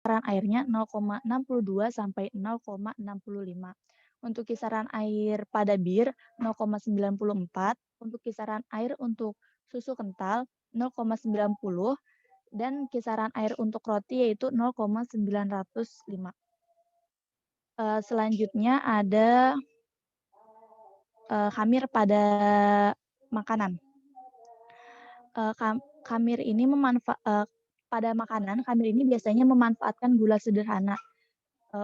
kisaran airnya 0,62 sampai 0,65. Untuk kisaran air pada bir 0,94, untuk kisaran air untuk susu kental 0,90 dan kisaran air untuk roti yaitu 0,905. Selanjutnya ada khamir pada makanan. Khamir ini pada makanan, khamir ini biasanya memanfaatkan gula sederhana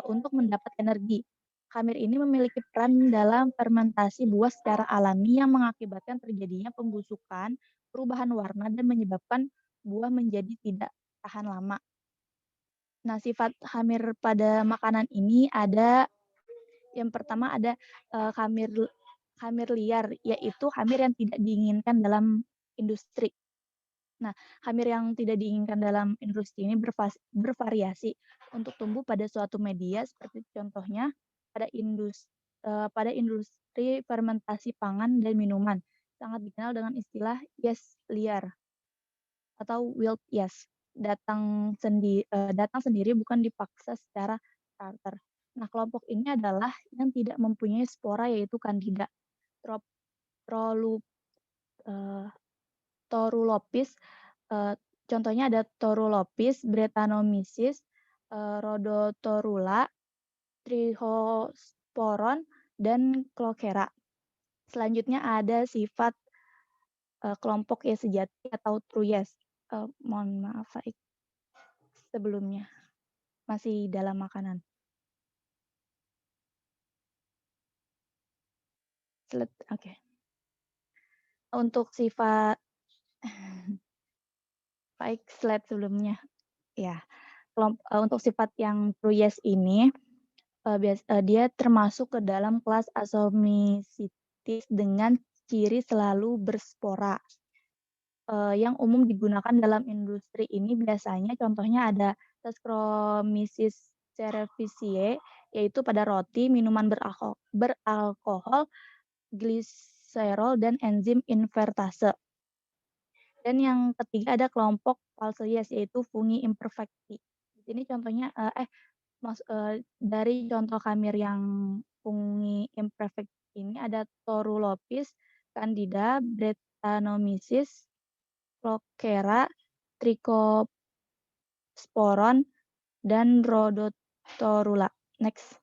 untuk mendapat energi. Khamir ini memiliki peran dalam fermentasi buah secara alami yang mengakibatkan terjadinya pembusukan, perubahan warna, dan menyebabkan buah menjadi tidak tahan lama. Nah, sifat khamir pada makanan ini ada yang pertama ada khamir liar, yaitu khamir yang tidak diinginkan dalam industri. Nah, khamir yang tidak diinginkan dalam industri ini bervariasi untuk tumbuh pada suatu media, seperti contohnya pada industri fermentasi pangan dan minuman, sangat dikenal dengan istilah yeast liar atau wild yeast, datang sendiri bukan dipaksa secara starter. Nah, kelompok ini adalah yang tidak mempunyai spora yaitu Candida, trop trolu eee, Torulopis, contohnya ada Torulopis, Brettanomyces, Rhodotorula, Trichosporon, dan Cloquera. Selanjutnya ada sifat kelompok es sejati atau true yes. Mohon maaf Faik, sebelumnya masih dalam makanan. Oke. Untuk sifat Faik slide sebelumnya. Ya, untuk sifat yang true yes ini dia termasuk ke dalam kelas Asomycetes dengan ciri selalu berspora. Yang umum digunakan dalam industri ini biasanya contohnya ada Saccharomyces cerevisiae, yaitu pada roti, minuman beralkohol, gliserol, dan enzim invertase. Dan yang ketiga ada kelompok Falcies, yaitu fungi imperfecti. Di sini contohnya dari contoh khamir yang fungi imperfect ini ada Torulopis, Candida, Brettanomyces, Cloquera, Trichosporon, dan Rhodotorula. Next.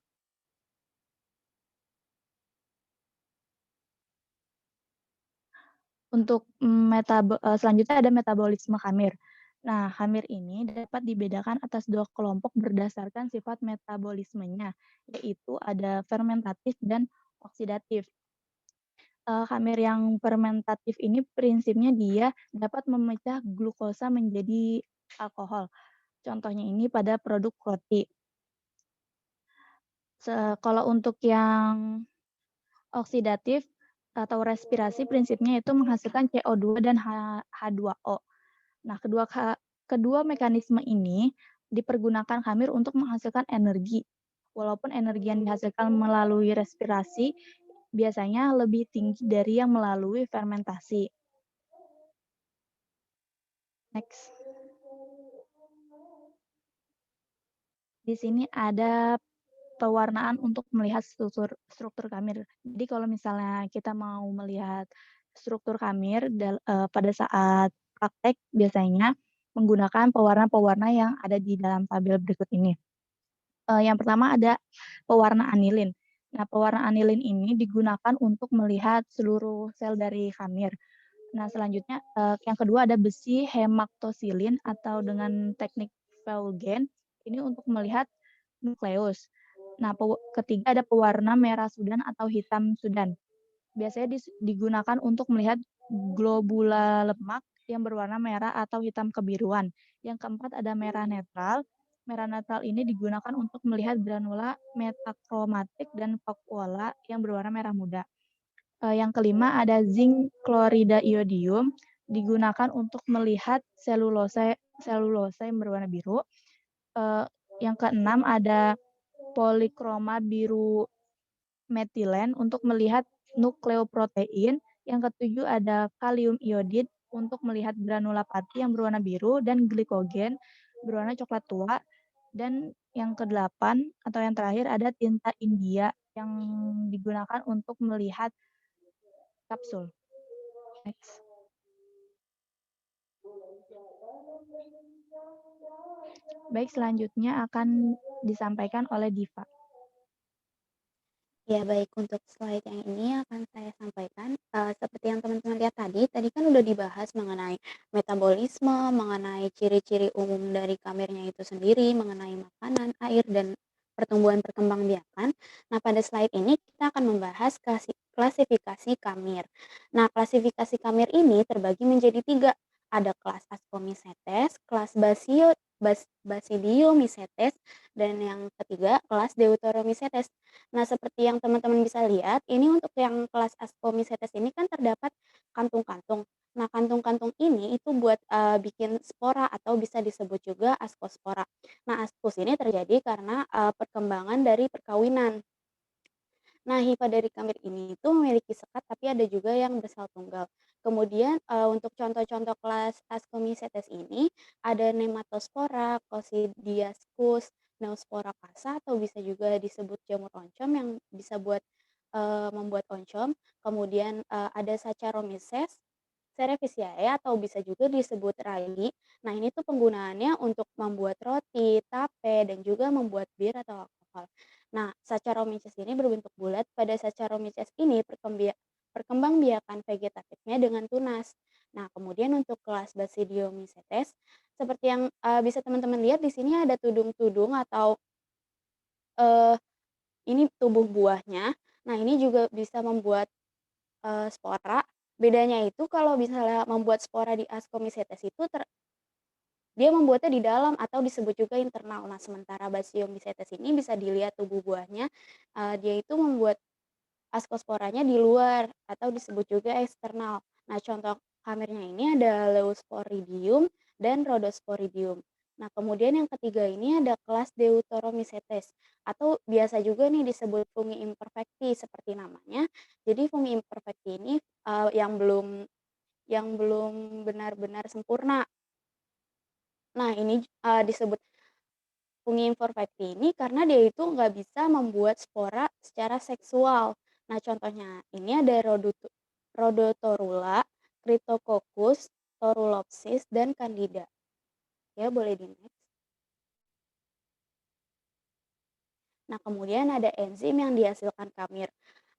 Untuk selanjutnya ada metabolisme khamir. Nah, khamir ini dapat dibedakan atas dua kelompok berdasarkan sifat metabolismenya, yaitu ada fermentatif dan oksidatif. Khamir yang fermentatif ini prinsipnya dia dapat memecah glukosa menjadi alkohol. Contohnya ini pada produk roti. Kalau untuk yang oksidatif atau respirasi prinsipnya itu menghasilkan CO2 dan H2O. Nah, kedua mekanisme ini dipergunakan khamir untuk menghasilkan energi. Walaupun energi yang dihasilkan melalui respirasi biasanya lebih tinggi dari yang melalui fermentasi. Next. Di sini ada pewarnaan untuk melihat struktur khamir. Jadi kalau misalnya kita mau melihat struktur khamir pada saat praktek biasanya menggunakan pewarna-pewarna yang ada di dalam tabel berikut ini. Yang pertama ada pewarna anilin. Nah, pewarna anilin ini digunakan untuk melihat seluruh sel dari khamir. Nah, selanjutnya yang kedua ada besi hemaktosilin atau dengan teknik Feulgen, ini untuk melihat nukleus. Nah, ketiga ada pewarna merah Sudan atau hitam Sudan. Biasanya digunakan untuk melihat globula lemak yang berwarna merah atau hitam kebiruan. Yang keempat ada merah netral. Merah netral ini digunakan untuk melihat granula metakromatik dan vakuola yang berwarna merah muda. Yang kelima ada zinc klorida iodium, digunakan untuk melihat selulosa yang berwarna biru. Yang keenam ada polikroma biru metilen untuk melihat nukleoprotein. Yang ketujuh ada kalium iodid untuk melihat granula pati yang berwarna biru dan glikogen berwarna coklat tua. Dan yang kedelapan atau yang terakhir ada tinta India yang digunakan untuk melihat kapsul. Next. Baik, selanjutnya akan disampaikan oleh Diva. Ya baik, untuk slide yang ini akan saya sampaikan, seperti yang teman-teman lihat tadi kan udah dibahas mengenai metabolisme, mengenai ciri-ciri umum dari kamirnya itu sendiri, mengenai makanan, air, dan pertumbuhan perkembangbiakan. Nah, pada slide ini kita akan membahas klasifikasi kamir. Nah, klasifikasi kamir ini terbagi menjadi 3, ada kelas Ascomycetes, kelas Basidiomycetes, dan yang ketiga kelas Deuteromycetes. Nah, seperti yang teman-teman bisa lihat, ini untuk yang kelas Ascomycetes ini kan terdapat kantung-kantung. Nah, kantung-kantung ini itu buat, bikin spora atau bisa disebut juga askospora. Nah, askus ini terjadi karena, perkembangan dari perkawinan. Nah, hifa dari kamir ini itu memiliki sekat, tapi ada juga yang bersel tunggal. Kemudian, untuk contoh-contoh kelas Ascomycetes ini, ada Nematospora, Coccidiascus, Neospora casa, atau bisa juga disebut jamur oncom yang bisa membuat oncom. Kemudian, ada Saccharomyces cerevisiae atau bisa juga disebut ragi. Nah, ini tuh penggunaannya untuk membuat roti, tape, dan juga membuat bir atau alkohol. Nah, Saccharomyces ini berbentuk bulat. Pada Saccharomyces ini perkembangbiakan vegetatifnya dengan tunas. Nah, kemudian untuk kelas Basidiomycetes, seperti yang bisa teman-teman lihat di sini ada tudung-tudung atau eh, ini tubuh buahnya. Nah, ini juga bisa membuat spora. Bedanya itu kalau misalnya membuat spora di Ascomycetes itu dia membuatnya di dalam atau disebut juga internal. Nah, sementara Basidiomycetes ini bisa dilihat tubuh buahnya, dia itu membuat askosporanya di luar atau disebut juga eksternal. Nah, contoh kamirnya ini ada Leosporidium dan Rhodosporidium. Nah, kemudian yang ketiga ini ada kelas Deuteromycetes atau biasa juga nih disebut fungi imperfecti seperti namanya. Jadi fungi imperfecti ini yang belum benar-benar sempurna. Nah, ini disebut fungi imperfecti ini karena dia itu nggak bisa membuat spora secara seksual. Nah, contohnya ini ada Rhodotorula, Cryptococcus, Torulopsis, dan Candida. Ya, boleh di next. Nah, kemudian ada enzim yang dihasilkan kamir.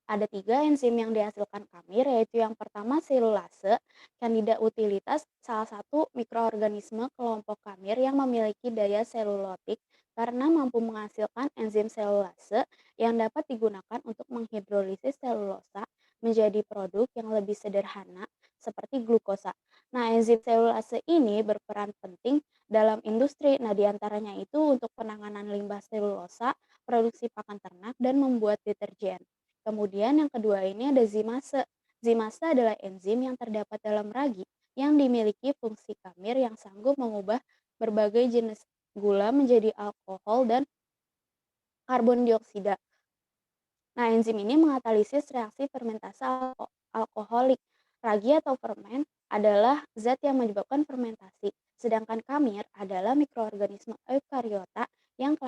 Ada 3 enzim yang dihasilkan kamir, yaitu yang pertama selulase, Candida utilitas, salah satu mikroorganisme kelompok kamir yang memiliki daya selulotik karena mampu menghasilkan enzim selulase yang dapat digunakan untuk menghidrolisis selulosa menjadi produk yang lebih sederhana seperti glukosa. Nah, enzim selulase ini berperan penting dalam industri. Nah, diantaranya itu untuk penanganan limbah selulosa, produksi pakan ternak, dan membuat deterjen. Kemudian yang kedua ini ada zimase. Zimase adalah enzim yang terdapat dalam ragi yang dimiliki fungsi kamir yang sanggup mengubah berbagai jenis gula menjadi alkohol dan karbon dioksida. Nah, enzim ini mengatalisis reaksi fermentasi alkoholik. Ragi atau fermen adalah zat yang menyebabkan fermentasi, sedangkan kamir adalah mikroorganisme eukariota yang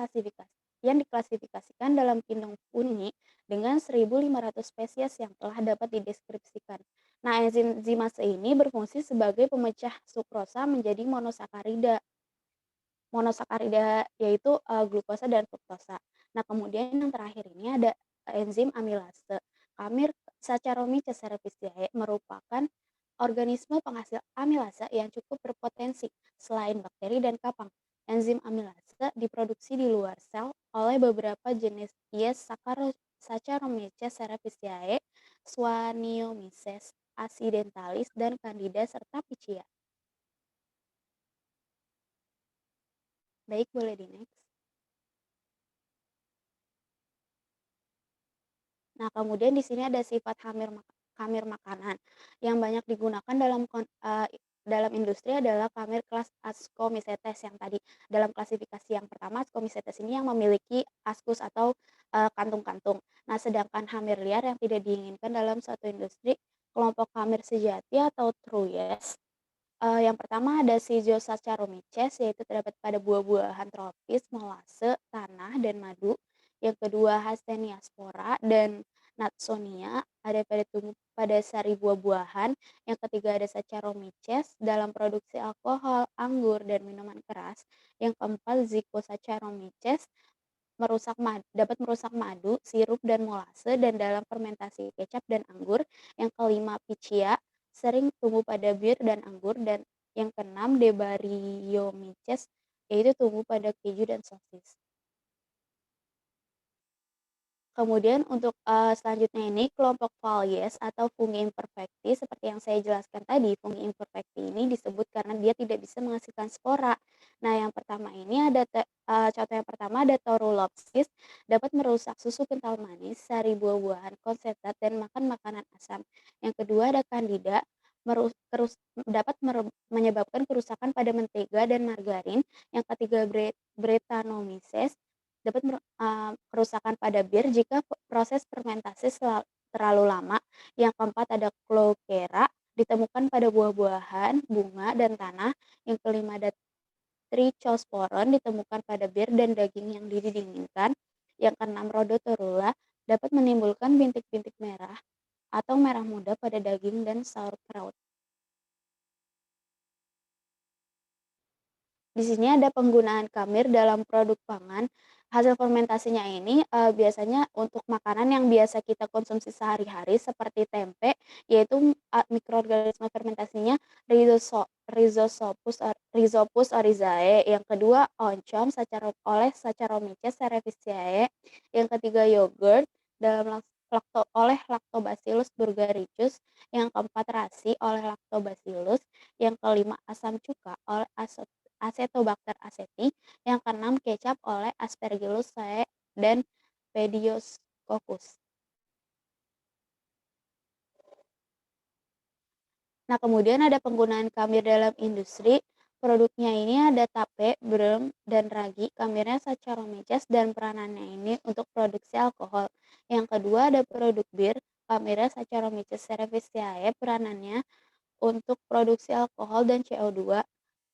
diklasifikasikan dalam kingdom fungi dengan 1.500 spesies yang telah dapat dideskripsikan. Nah, enzim zimase ini berfungsi sebagai pemecah sukrosa menjadi monosakarida. Monosakarida yaitu, glukosa dan fruktosa. Nah, kemudian yang terakhir ini ada enzim amilase. Kamir Saccharomyces cerevisiae merupakan organisme penghasil amilase yang cukup berpotensi. Selain bakteri dan kapang, enzim amilase diproduksi di luar sel oleh beberapa jenis yes Saccharomyces cerevisiae, Schwannomyces accidentalis, dan Candida serta Pichia. Baik, boleh di-next. Nah, kemudian di sini ada sifat kamir makanan yang banyak digunakan dalam industri adalah kamir kelas Ascomycetes yang tadi. Dalam klasifikasi yang pertama, Ascomycetes ini yang memiliki askus atau, kantung-kantung. Nah, sedangkan hamir liar yang tidak diinginkan dalam suatu industri, kelompok kamir sejati atau Truyes Yang pertama ada si Saccharomyces, yaitu terdapat pada buah-buahan tropis, molase, tanah, dan madu. Yang kedua Hastenia spora dan Natsonia, ada pada tumbuh pada sari buah-buahan. Yang ketiga ada Saccharomyces dalam produksi alkohol, anggur, dan minuman keras. Yang keempat Saccharomyces dapat merusak madu, sirup, dan molase dan dalam fermentasi kecap dan anggur. Yang kelima Pichia, sering tumbuh pada bir dan anggur, dan yang keenam Debaryomyces, yaitu tumbuh pada keju dan sosis. Kemudian untuk, selanjutnya ini kelompok Folies atau fungi imperfecti seperti yang saya jelaskan tadi, fungi imperfecti ini disebut karena dia tidak bisa menghasilkan spora. Nah, yang pertama ini contoh yang pertama ada Torulopsis, dapat merusak susu kental manis, sari buah-buahan, konsentrat, dan makan makanan asam. Yang kedua ada Candida, dapat menyebabkan kerusakan pada mentega dan margarin. Yang ketiga Brettanomyces, dapat kerusakan pada bir jika proses fermentasi terlalu lama. Yang keempat ada Cloquera, ditemukan pada buah-buahan, bunga, dan tanah. Yang kelima ada Trichosporon, ditemukan pada bir dan daging yang didinginkan. Yang keenam Rhodotorula, dapat menimbulkan bintik-bintik merah atau merah muda pada daging dan sauerkraut. Di sini ada penggunaan kamir dalam produk pangan. Hasil fermentasinya ini biasanya untuk makanan yang biasa kita konsumsi sehari-hari seperti tempe, yaitu mikroorganisme fermentasinya Rhizopus oryzae. Yang kedua oncom oleh Saccharomyces cerevisiae. Yang ketiga yogurt oleh Lactobacillus burgarius. Yang keempat rasi oleh Lactobacillus. Yang kelima asam cuka oleh Acetobacter aceti. Yang keenam kecap oleh Aspergillus sae dan Pediococcus. Nah, kemudian ada penggunaan kamir dalam industri. Produknya ini ada tape, brem, dan ragi. Kamirnya Saccharomyces dan peranannya ini untuk produksi alkohol. Yang kedua ada produk bir. Kamirnya Saccharomyces cerevisiae, peranannya untuk produksi alkohol dan CO2.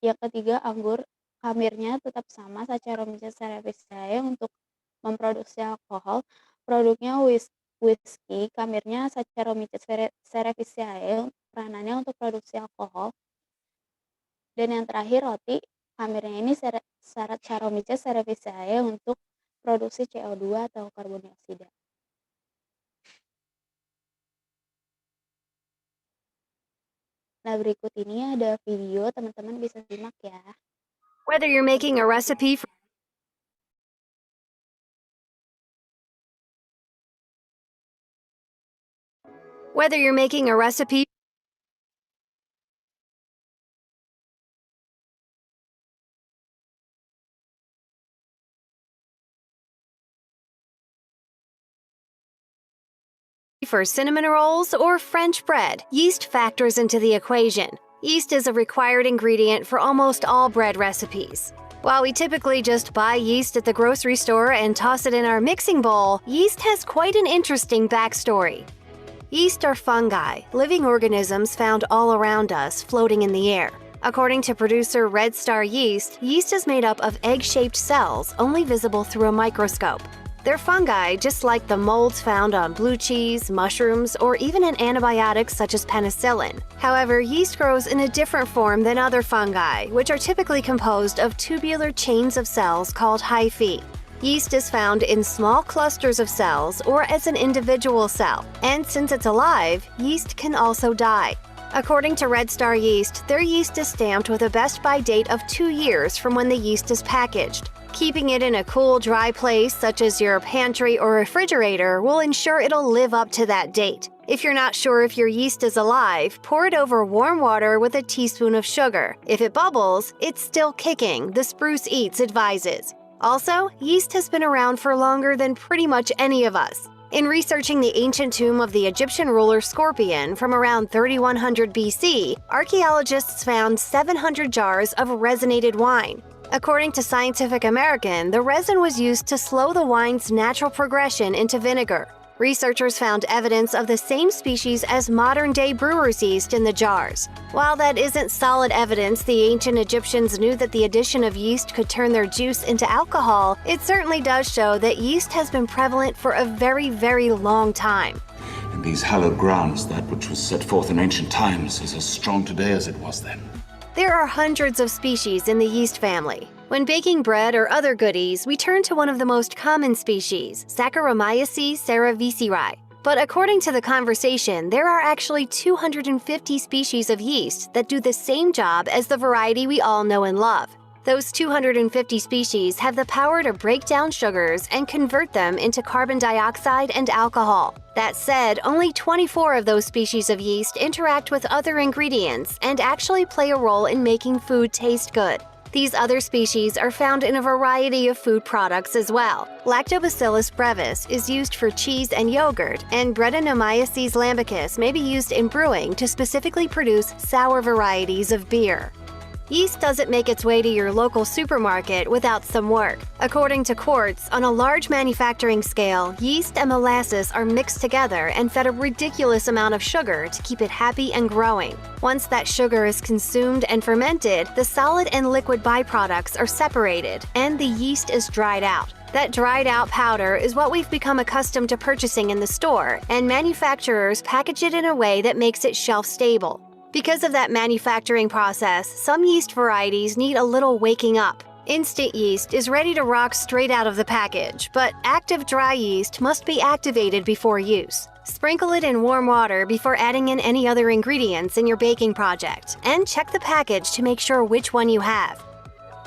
Yang ketiga anggur, kamirnya tetap sama Saccharomyces cerevisiae untuk memproduksi alkohol. Produknya whisky, kamirnya Saccharomyces cerevisiae, peranannya untuk produksi alkohol. Dan yang terakhir roti, kamirnya ini Saccharomyces cerevisiae untuk produksi CO2 atau karbon dioksida. Nah, berikut ini ada video, teman-teman bisa simak ya. Whether you're making a recipe for cinnamon rolls or French bread, yeast factors into the equation. Yeast is a required ingredient for almost all bread recipes. While we typically just buy yeast at the grocery store and toss it in our mixing bowl, yeast has quite an interesting backstory. Yeast are fungi, living organisms found all around us, floating in the air. According to producer Red Star Yeast, yeast is made up of egg-shaped cells only visible through a microscope. They're fungi just like the molds found on blue cheese, mushrooms, or even in antibiotics such as penicillin. However, yeast grows in a different form than other fungi, which are typically composed of tubular chains of cells called hyphae. Yeast is found in small clusters of cells or as an individual cell, and since it's alive, yeast can also die. According to Red Star Yeast, their yeast is stamped with a best-by date of 2 years from when the yeast is packaged. Keeping it in a cool, dry place such as your pantry or refrigerator will ensure it'll live up to that date. If you're not sure if your yeast is alive, pour it over warm water with a teaspoon of sugar. If it bubbles, it's still kicking, the Spruce Eats advises. Also, yeast has been around for longer than pretty much any of us. In researching the ancient tomb of the Egyptian ruler Scorpion from around 3100 BC, archaeologists found 700 jars of resinated wine. According to Scientific American, the resin was used to slow the wine's natural progression into vinegar. researchers found evidence of the same species as modern-day brewer's yeast in the jars. While that isn't solid evidence the ancient Egyptians knew that the addition of yeast could turn their juice into alcohol, it certainly does show that yeast has been prevalent for a very, very long time. In these hallowed grounds, that which was set forth in ancient times is as strong today as it was then. There are hundreds of species in the yeast family. When baking bread or other goodies, we turn to one of the most common species, Saccharomyces cerevisiae. But according to the conversation, there are actually 250 species of yeast that do the same job as the variety we all know and love. Those 250 species have the power to break down sugars and convert them into carbon dioxide and alcohol. That said, only 24 of those species of yeast interact with other ingredients and actually play a role in making food taste good. These other species are found in a variety of food products as well. Lactobacillus brevis is used for cheese and yogurt, and Brettanomyces lambicus may be used in brewing to specifically produce sour varieties of beer. Yeast doesn't make its way to your local supermarket without some work. According to Quartz, on a large manufacturing scale, yeast and molasses are mixed together and fed a ridiculous amount of sugar to keep it happy and growing. Once that sugar is consumed and fermented, the solid and liquid byproducts are separated, and the yeast is dried out. That dried out powder is what we've become accustomed to purchasing in the store, and manufacturers package it in a way that makes it shelf stable. Because of that manufacturing process, some yeast varieties need a little waking up. Instant yeast is ready to rock straight out of the package, but active dry yeast must be activated before use. Sprinkle it in warm water before adding in any other ingredients in your baking project, and check the package to make sure which one you have.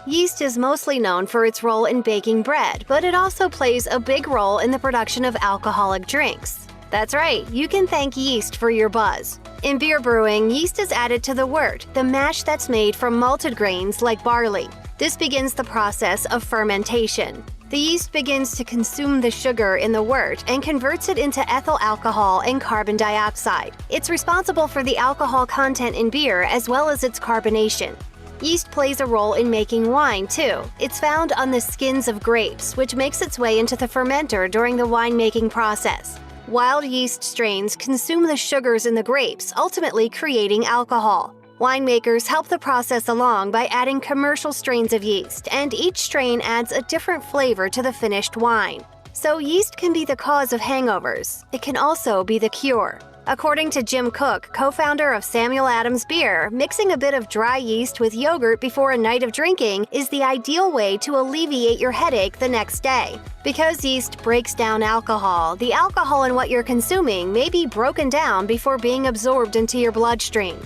Yeast is mostly known for its role in baking bread, but it also plays a big role in the production of alcoholic drinks. That's right, you can thank yeast for your buzz. In beer brewing, yeast is added to the wort, the mash that's made from malted grains like barley. This begins the process of fermentation. The yeast begins to consume the sugar in the wort and converts it into ethyl alcohol and carbon dioxide. It's responsible for the alcohol content in beer as well as its carbonation. Yeast plays a role in making wine, too. It's found on the skins of grapes, which makes its way into the fermenter during the winemaking process. Wild yeast strains consume the sugars in the grapes, ultimately creating alcohol. Winemakers help the process along by adding commercial strains of yeast, and each strain adds a different flavor to the finished wine. So yeast can be the cause of hangovers. It can also be the cure. According to Jim Koch, co-founder of Samuel Adams Beer, mixing a bit of dry yeast with yogurt before a night of drinking is the ideal way to alleviate your headache the next day. Because yeast breaks down alcohol, the alcohol in what you're consuming may be broken down before being absorbed into your bloodstream.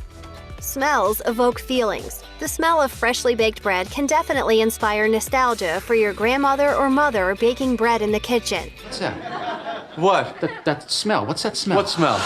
Smells evoke feelings. The smell of freshly baked bread can definitely inspire nostalgia for your grandmother or mother baking bread in the kitchen. What's that? What? That smell. What's that smell? What smell? It's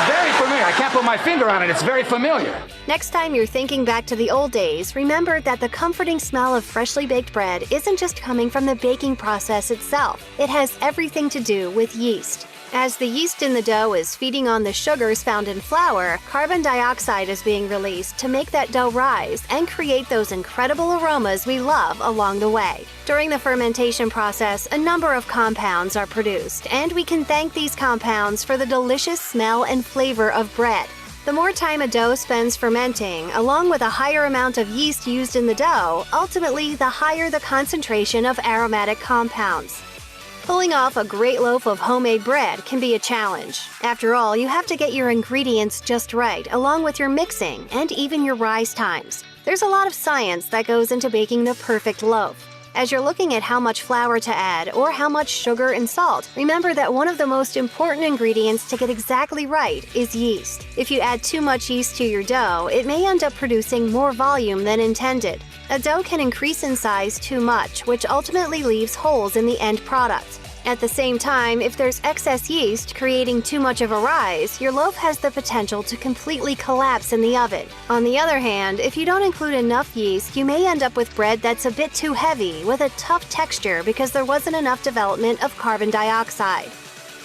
very familiar. I can't put my finger on it. It's very familiar. Next time you're thinking back to the old days, remember that the comforting smell of freshly baked bread isn't just coming from the baking process itself. It has everything to do with yeast. As the yeast in the dough is feeding on the sugars found in flour, carbon dioxide is being released to make that dough rise and create those incredible aromas we love along the way. During the fermentation process, a number of compounds are produced, and we can thank these compounds for the delicious smell and flavor of bread. The more time a dough spends fermenting, along with a higher amount of yeast used in the dough, ultimately the higher the concentration of aromatic compounds. Pulling off a great loaf of homemade bread can be a challenge. After all, you have to get your ingredients just right, along with your mixing and even your rise times. There's a lot of science that goes into baking the perfect loaf. As you're looking at how much flour to add or how much sugar and salt, remember that one of the most important ingredients to get exactly right is yeast. If you add too much yeast to your dough, it may end up producing more volume than intended. A dough can increase in size too much, which ultimately leaves holes in the end product. At the same time, if there's excess yeast creating too much of a rise, your loaf has the potential to completely collapse in the oven. On the other hand, if you don't include enough yeast, you may end up with bread that's a bit too heavy, with a tough texture because there wasn't enough development of carbon dioxide.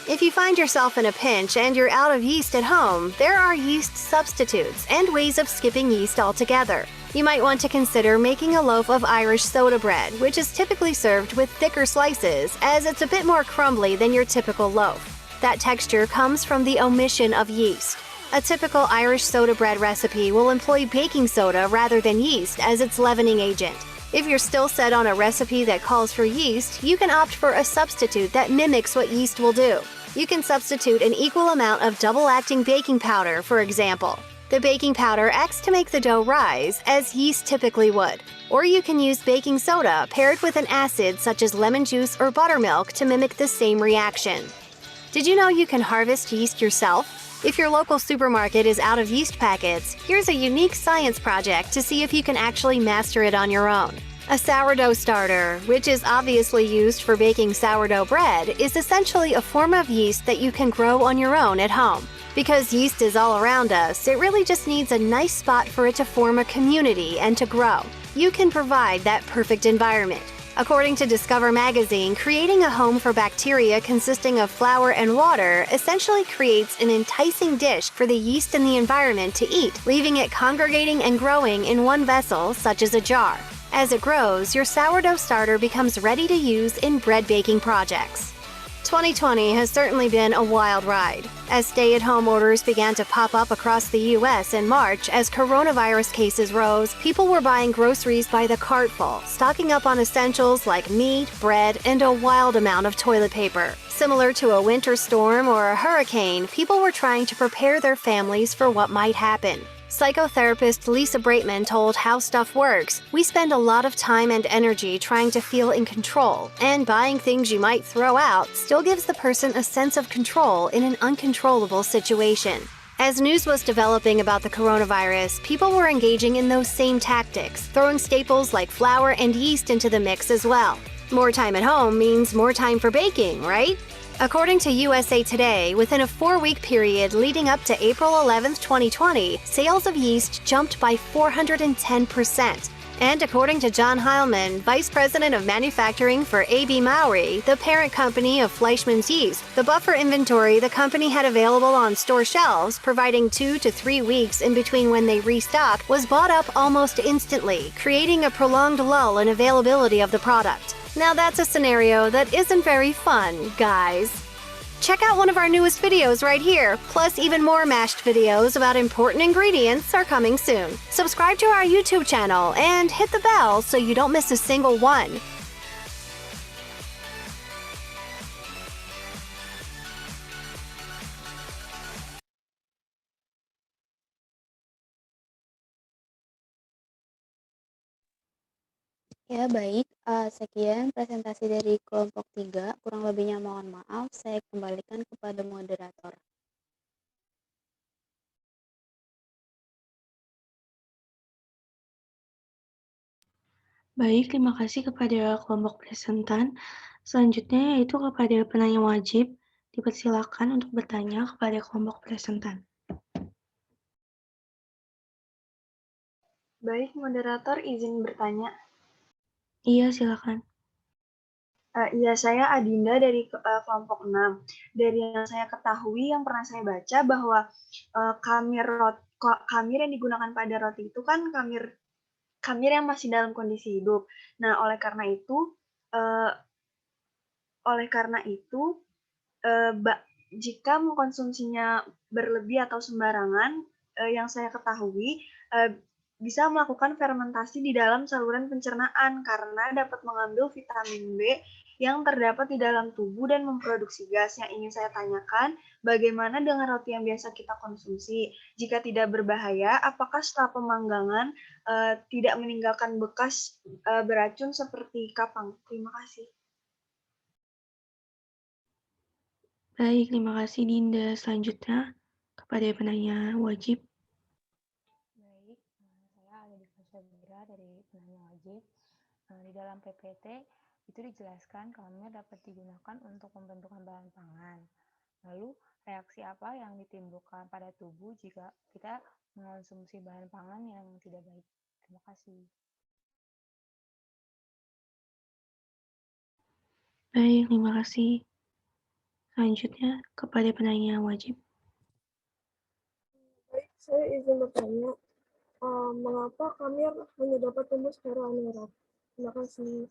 If you find yourself in a pinch and you're out of yeast at home, there are yeast substitutes and ways of skipping yeast altogether. You might want to consider making a loaf of Irish soda bread, which is typically served with thicker slices, as it's a bit more crumbly than your typical loaf. That texture comes from the omission of yeast. A typical Irish soda bread recipe will employ baking soda rather than yeast as its leavening agent. If you're still set on a recipe that calls for yeast, you can opt for a substitute that mimics what yeast will do. You can substitute an equal amount of double-acting baking powder, for example. The baking powder acts to make the dough rise, as yeast typically would. Or you can use baking soda paired with an acid such as lemon juice or buttermilk to mimic the same reaction. Did you know you can harvest yeast yourself? If your local supermarket is out of yeast packets, here's a unique science project to see if you can actually master it on your own. A sourdough starter, which is obviously used for baking sourdough bread, is essentially a form of yeast that you can grow on your own at home. Because yeast is all around us, it really just needs a nice spot for it to form a community and to grow. You can provide that perfect environment. According to Discover magazine, creating a home for bacteria consisting of flour and water essentially creates an enticing dish for the yeast in the environment to eat, leaving it congregating and growing in one vessel, such as a jar. As it grows, your sourdough starter becomes ready to use in bread baking projects. 2020 has certainly been a wild ride. As stay-at-home orders began to pop up across the U.S. in March as coronavirus cases rose, people were buying groceries by the cartful, stocking up on essentials like meat, bread, and a wild amount of toilet paper. Similar to a winter storm or a hurricane, people were trying to prepare their families for what might happen. Psychotherapist Lisa Breitman told How Stuff Works, "We spend a lot of time and energy trying to feel in control, and buying things you might throw out still gives the person a sense of control in an uncontrollable situation." As news was developing about the coronavirus, people were engaging in those same tactics, throwing staples like flour and yeast into the mix as well. More time at home means more time for baking, right? According to USA Today, within a 4-week period leading up to April 11, 2020, sales of yeast jumped by 410%. And according to John Heilman, Vice President of Manufacturing for AB Mauri, the parent company of Fleischmann's Yeast, the buffer inventory the company had available on store shelves, providing 2 to 3 weeks in between when they restocked, was bought up almost instantly, creating a prolonged lull in availability of the product. Now that's a scenario that isn't very fun, guys. Check out one of our newest videos right here, plus even more mashed videos about important ingredients are coming soon. Subscribe to our YouTube channel and hit the bell so you don't miss a single one. Ya baik, sekian presentasi dari kelompok 3. Kurang lebihnya mohon maaf, saya kembalikan kepada moderator. Baik, terima kasih kepada kelompok presentan. Selanjutnya yaitu kepada penanya wajib, dipersilakan untuk bertanya kepada kelompok presentan. Baik, moderator izin bertanya. Iya, silakan. Iya, saya Adinda dari kelompok 6. Dari yang saya ketahui, yang pernah saya baca bahwa kamir yang digunakan pada roti itu kan kamir yang masih dalam kondisi hidup. Nah, oleh karena itu, jika mengkonsumsinya berlebih atau sembarangan, yang saya ketahui bisa melakukan fermentasi di dalam saluran pencernaan karena dapat mengambil vitamin B yang terdapat di dalam tubuh dan memproduksi gas. Yang ingin saya tanyakan, bagaimana dengan roti yang biasa kita konsumsi? Jika tidak berbahaya, apakah setelah pemanggangan tidak meninggalkan bekas beracun seperti kapang? Terima kasih. Baik, terima kasih Dinda. Selanjutnya kepada penanya wajib. Baik, saya Aledi Fasabira dari penanya wajib. Di dalam PPT itu dijelaskan kamir dapat digunakan untuk pembentukan bahan pangan. Lalu, reaksi apa yang ditimbulkan pada tubuh jika kita mengonsumsi bahan pangan yang tidak baik? Terima kasih. Baik, terima kasih. Selanjutnya kepada penanya wajib. Baik, saya izin bertanya. Mengapa Kamir hanya dapat tumbuh secara anaerob? Terima kasih.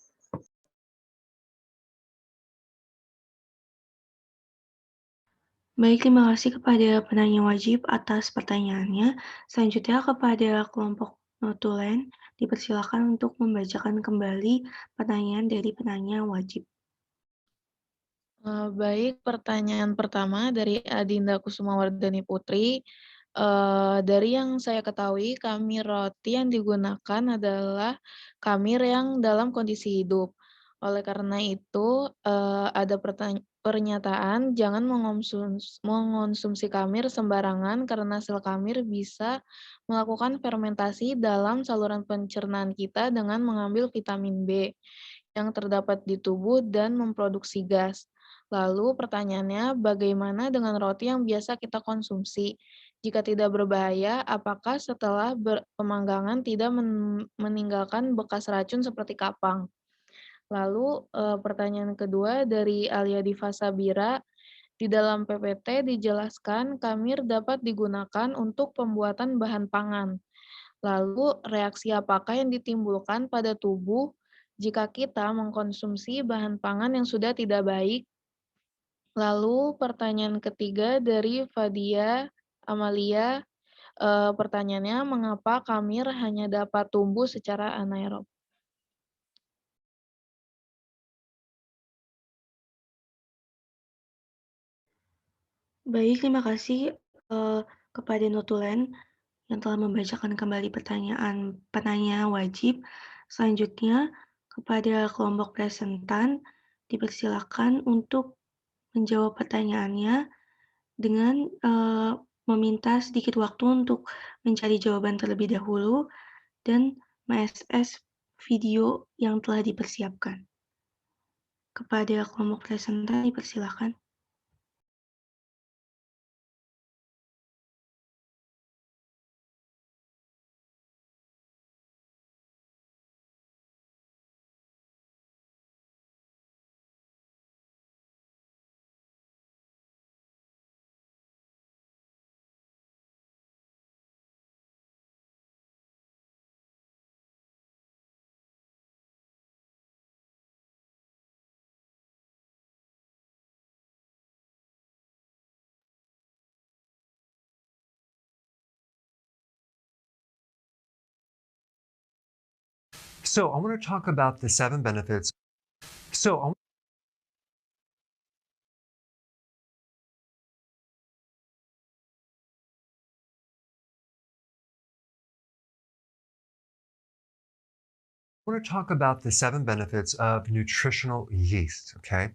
Baik, terima kasih kepada penanya wajib atas pertanyaannya. Selanjutnya kepada kelompok notulen, dipersilakan untuk membacakan kembali pertanyaan dari penanya wajib. Baik, pertanyaan pertama dari Adinda Kusumawardani Putri. Dari yang saya ketahui, kamir roti yang digunakan adalah kamir yang dalam kondisi hidup. Oleh karena itu, ada pernyataan jangan mengonsumsi kamir sembarangan karena sel kamir bisa melakukan fermentasi dalam saluran pencernaan kita dengan mengambil vitamin B yang terdapat di tubuh dan memproduksi gas. Lalu pertanyaannya, bagaimana dengan roti yang biasa kita konsumsi? Jika tidak berbahaya, apakah setelah pemanggangan tidak meninggalkan bekas racun seperti kapang? Lalu pertanyaan kedua dari Alia Diva Sabira, di dalam PPT dijelaskan kamir dapat digunakan untuk pembuatan bahan pangan. Lalu reaksi apakah yang ditimbulkan pada tubuh jika kita mengkonsumsi bahan pangan yang sudah tidak baik? Lalu pertanyaan ketiga dari Fadia Amalia, pertanyaannya mengapa kamir hanya dapat tumbuh secara anaerob? Baik, terima kasih kepada notulen yang telah membacakan kembali pertanyaan penanya wajib. Selanjutnya, kepada kelompok presentan, dipersilakan untuk menjawab pertanyaannya dengan meminta sedikit waktu untuk mencari jawaban terlebih dahulu dan mengakses video yang telah dipersiapkan. Kepada kelompok presentan, dipersilakan. So I want to talk about the 7 benefits. So I want to talk about the 7 benefits of nutritional yeast, okay?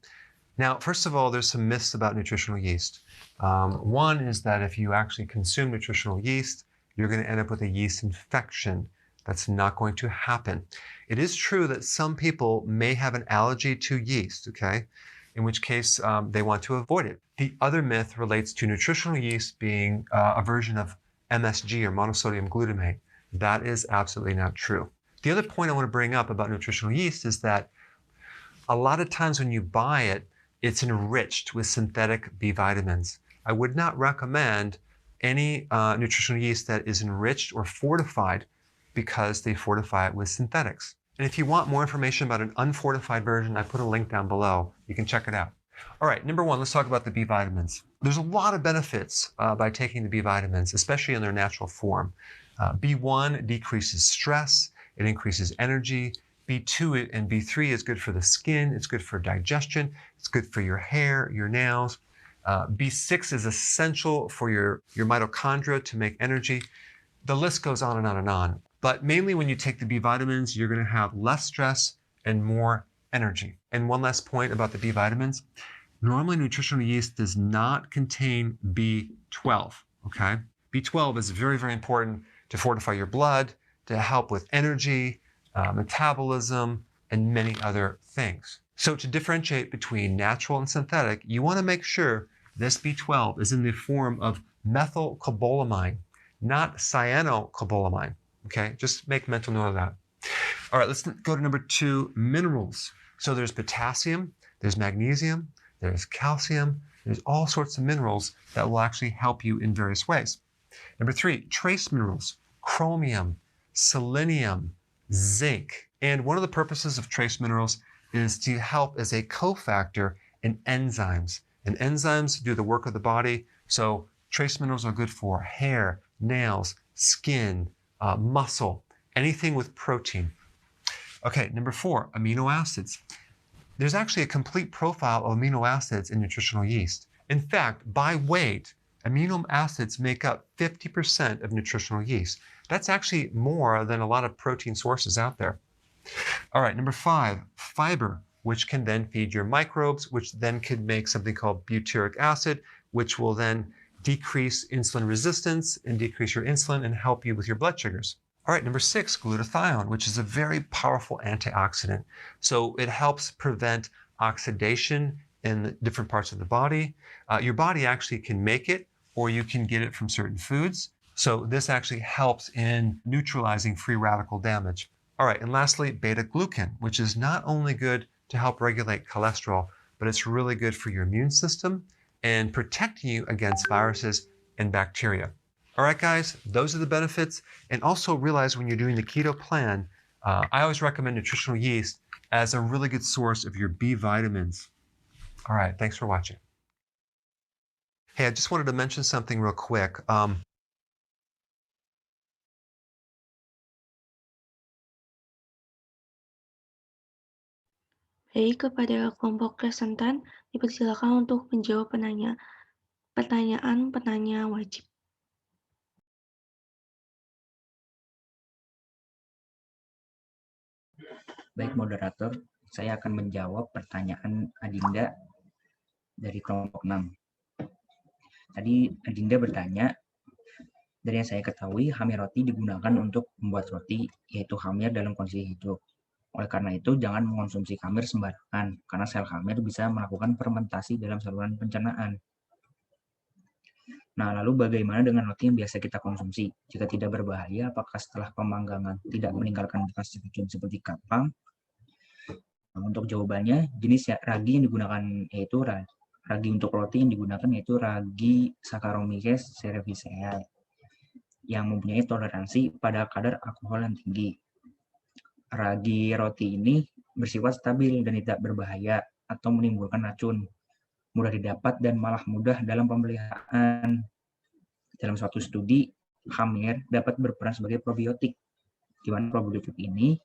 Now, first of all, there's some myths about nutritional yeast. One is that if you actually consume nutritional yeast, you're going to end up with a yeast infection. That's not going to happen. It is true that some people may have an allergy to yeast, okay? In which case they want to avoid it. The other myth relates to nutritional yeast being a version of MSG or monosodium glutamate. That is absolutely not true. The other point I want to bring up about nutritional yeast is that a lot of times when you buy it, it's enriched with synthetic B vitamins. I would not recommend any nutritional yeast that is enriched or fortified because they fortify it with synthetics. And if you want more information about an unfortified version, I put a link down below. You can check it out. All right, number 1, let's talk about the B vitamins. There's a lot of benefits by taking the B vitamins, especially in their natural form. B1 decreases stress, it increases energy. B2 and B3 is good for the skin, it's good for digestion, it's good for your hair, your nails. B6 is essential for your mitochondria to make energy. The list goes on and on and on. But mainly when you take the B vitamins, you're going to have less stress and more energy. And one last point about the B vitamins. Normally nutritional yeast does not contain B12, okay? B12 is very, very important to fortify your blood, to help with energy, metabolism, and many other things. So to differentiate between natural and synthetic, you want to make sure this B12 is in the form of methylcobalamin, not cyanocobalamin. Okay, just make mental note of that. All right, let's go to number 2, minerals. So there's potassium, there's magnesium, there's calcium, there's all sorts of minerals that will actually help you in various ways. Number 3, trace minerals. chromium, selenium, zinc. And one of the purposes of trace minerals is to help as a cofactor in enzymes. And enzymes do the work of the body. So trace minerals are good for hair, nails, skin, muscle, anything with protein. Okay, number 4, amino acids. There's actually a complete profile of amino acids in nutritional yeast. In fact, by weight, amino acids make up 50% of nutritional yeast. That's actually more than a lot of protein sources out there. All right, number 5, fiber, which can then feed your microbes, which then could make something called butyric acid, which will then decrease insulin resistance and decrease your insulin and help you with your blood sugars. All right, number 6, glutathione, which is a very powerful antioxidant. So it helps prevent oxidation in different parts of the body. Your body actually can make it, or you can get it from certain foods. So this actually helps in neutralizing free radical damage. All right, and lastly, beta-glucan, which is not only good to help regulate cholesterol, but it's really good for your immune system and protecting you against viruses and bacteria. All right, guys, those are the benefits. And also realize when you're doing the keto plan, I always recommend nutritional yeast as a really good source of your B vitamins. All right, thanks for watching. Hey, I just wanted to mention something real quick. Baik, kepada kelompok presentan, dipersilakan untuk menjawab pertanyaan penanya wajib. Baik moderator, saya akan menjawab pertanyaan Adinda dari kelompok 6. Tadi Adinda bertanya, dari yang saya ketahui, hamir roti digunakan untuk membuat roti, yaitu hamir dalam kondisi hidup. Oleh karena itu, jangan mengonsumsi hamir sembarangan, karena sel hamir bisa melakukan fermentasi dalam saluran pencernaan. Nah, lalu bagaimana dengan roti yang biasa kita konsumsi? Jika tidak berbahaya, apakah setelah pemanggangan tidak meninggalkan bekas racun seperti kapang? Nah, untuk jawabannya, jenis ragi yang digunakan yaitu ragi untuk roti yang digunakan yaitu ragi Saccharomyces cerevisiae yang mempunyai toleransi pada kadar alkohol yang tinggi. Ragi roti ini bersifat stabil dan tidak berbahaya atau menimbulkan racun, mudah didapat dan malah mudah dalam pemeliharaan. Dalam suatu studi, hamir dapat berperan sebagai probiotik, di mana probiotik ini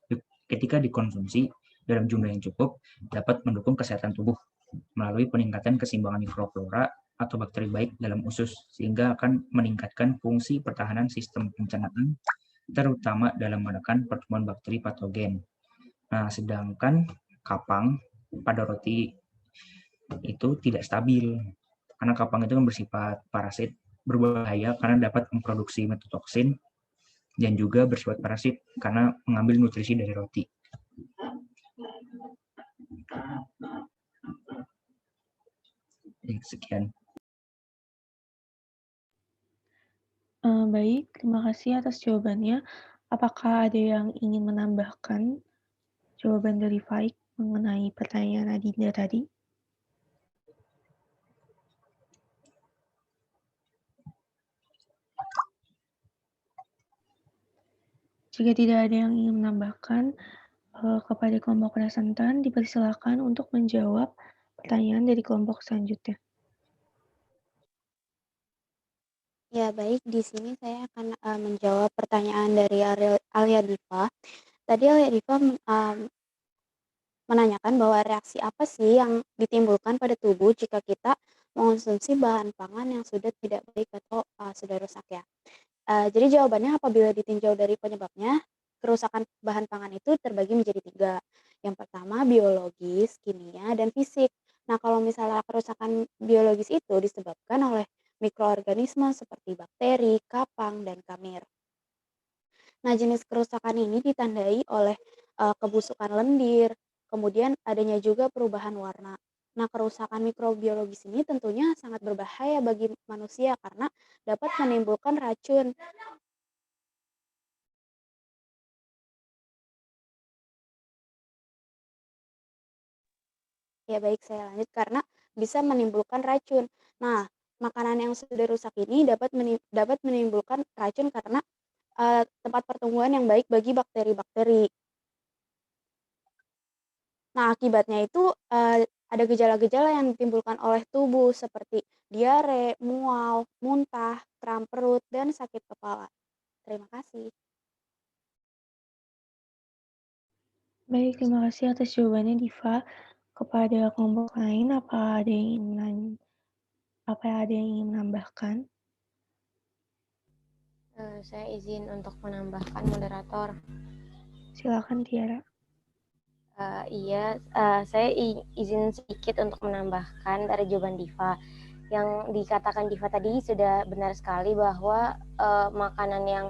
ketika dikonsumsi dalam jumlah yang cukup dapat mendukung kesehatan tubuh melalui peningkatan keseimbangan mikroflora atau bakteri baik dalam usus, sehingga akan meningkatkan fungsi pertahanan sistem pencernaan, terutama dalam menekan pertumbuhan bakteri patogen. Nah, sedangkan kapang pada roti itu tidak stabil, karena kapang itu kan bersifat parasit, berbahaya karena dapat memproduksi metotoksin, dan juga bersifat parasit karena mengambil nutrisi dari roti. Sekian. Baik, terima kasih atas jawabannya. Apakah ada yang ingin menambahkan jawaban dari Faik mengenai pertanyaan Adinda tadi? Jika tidak ada yang ingin menambahkan, kepada kelompok presentan dipersilakan untuk menjawab pertanyaan dari kelompok selanjutnya. Ya, baik. Di sini saya akan menjawab pertanyaan dari Alia Diva. Tadi Alia Diva menanyakan bahwa reaksi apa sih yang ditimbulkan pada tubuh jika kita mengonsumsi bahan pangan yang sudah tidak baik atau sudah rusak ya. Jadi jawabannya apabila ditinjau dari penyebabnya, kerusakan bahan pangan itu terbagi menjadi 3. Yang pertama biologis, kimia, dan fisik. Nah, kalau misalnya kerusakan biologis itu disebabkan oleh mikroorganisme seperti bakteri, kapang, dan kamir. Nah, jenis kerusakan ini ditandai oleh kebusukan lendir, kemudian adanya juga perubahan warna. Nah, kerusakan mikrobiologis ini tentunya sangat berbahaya bagi manusia karena dapat menimbulkan racun. Ya baik, saya lanjut karena bisa menimbulkan racun. Nah, makanan yang sudah rusak ini dapat menimbulkan racun karena tempat pertumbuhan yang baik bagi bakteri-bakteri. Nah, akibatnya itu, ada gejala-gejala yang ditimbulkan oleh tubuh seperti diare, mual, muntah, kram perut, dan sakit kepala. Terima kasih. Baik, terima kasih atas jawabannya Diva. Kepada kelompok lain, apa ada yang ingin menambahkan? Saya izin untuk menambahkan moderator. Silakan Tiara. Iya, saya izin sedikit untuk menambahkan dari jawaban Diva. Yang dikatakan Diva tadi sudah benar sekali bahwa makanan yang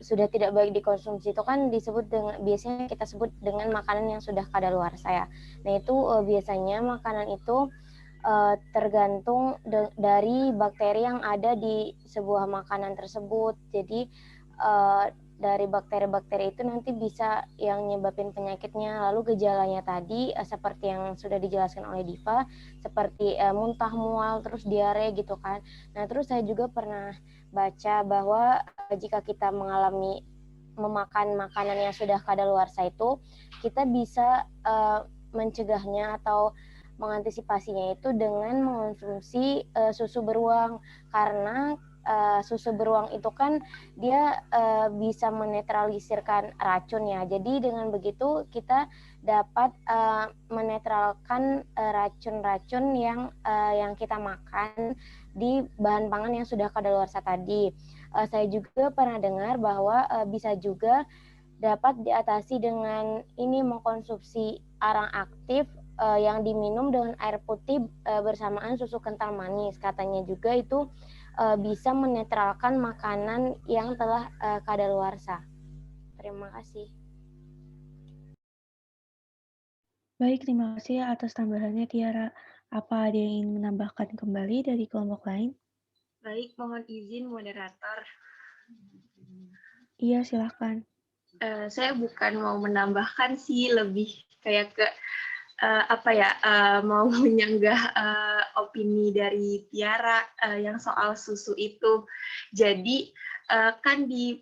sudah tidak baik dikonsumsi itu kan disebut dengan, biasanya kita sebut dengan makanan yang sudah kadaluarsa ya. Nah itu biasanya makanan itu tergantung dari bakteri yang ada di sebuah makanan tersebut. Jadi dari bakteri-bakteri itu nanti bisa yang nyebabin penyakitnya. Lalu gejalanya tadi seperti yang sudah dijelaskan oleh Diva, seperti muntah, mual, terus diare gitu kan. Nah terus saya juga pernah baca bahwa jika kita mengalami memakan makanan yang sudah kadaluarsa itu, kita bisa mencegahnya atau mengantisipasinya itu dengan mengonsumsi susu beruang, karena susu beruang itu kan dia bisa menetralisirkan racun ya. Jadi dengan begitu kita dapat menetralkan racun-racun yang kita makan di bahan pangan yang sudah kadaluarsa tadi. Saya juga pernah dengar bahwa bisa juga dapat diatasi dengan ini mengkonsumsi arang aktif yang diminum dengan air putih bersamaan susu kental manis. Katanya juga itu bisa menetralkan makanan yang telah kadaluarsa. Terima kasih. Baik, terima kasih atas tambahannya Tiara. Apa ada yang ingin menambahkan kembali dari kelompok lain? Baik, mohon izin moderator. Iya, silahkan. Saya bukan mau menambahkan sih, lebih kayak ke mau menyanggah opini dari Tiara yang soal susu itu. Jadi kan di